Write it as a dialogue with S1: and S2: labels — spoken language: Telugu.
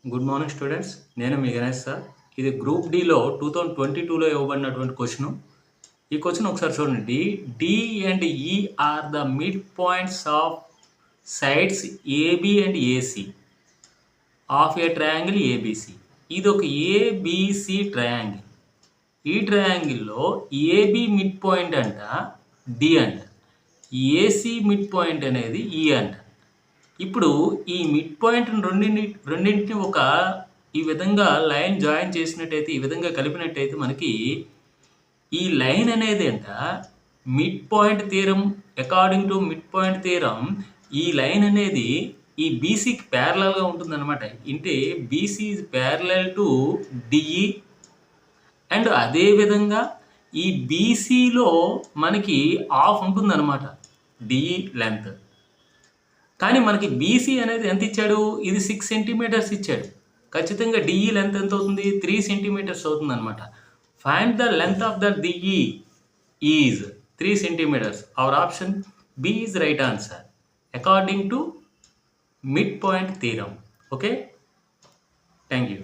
S1: Good morning students. నేను మీ గణేష్ సార్. ఇది గ్రూప్ డిలో 2022లో ఇవ్వబడినటువంటి క్వశ్చన్. ఈ క్వశ్చన్ ఒకసారి చూడండి. D and E are the mid points of sides AB and AC of a triangle ABC. ఇది ఒక ఏబిసి ట్రయాంగిల్. ఈ ట్రయాంగిల్లో ఏబి మిడ్ పాయింట్ అంట డి అంట, ఏసి మిడ్ పాయింట్ అనేది ఈ అంట. ఇప్పుడు ఈ మిడ్ పాయింట్ రెండింటిని ఈ విధంగా లైన్ జాయిన్ చేసినట్టయితే, ఈ విధంగా కలిపినట్టయితే మనకి ఈ లైన్ అనేది అంట mid point theorem. According to mid point theorem ఈ లైన్ అనేది ఈ బీసీకి ప్యారలల్గా ఉంటుందన్నమాట. అంటే BC is parallel to DE. And అదేవిధంగా ఈ బీసీలో మనకి ఆఫ్ ఉంటుందన్నమాట డిఈ లెంత్. కానీ మనకి బీసీ అనేది ఎంత ఇచ్చాడు? ఇది 6 సెంటీమీటర్స్ ఇచ్చాడు. ఖచ్చితంగా డిఈ లెంత్ ఎంత అవుతుంది? 3 సెంటీమీటర్స్ అవుతుంది అనమాట. Find the length of the DE is 3 centimetres. Our option B is right answer according to mid point theorem. Okay, thank you.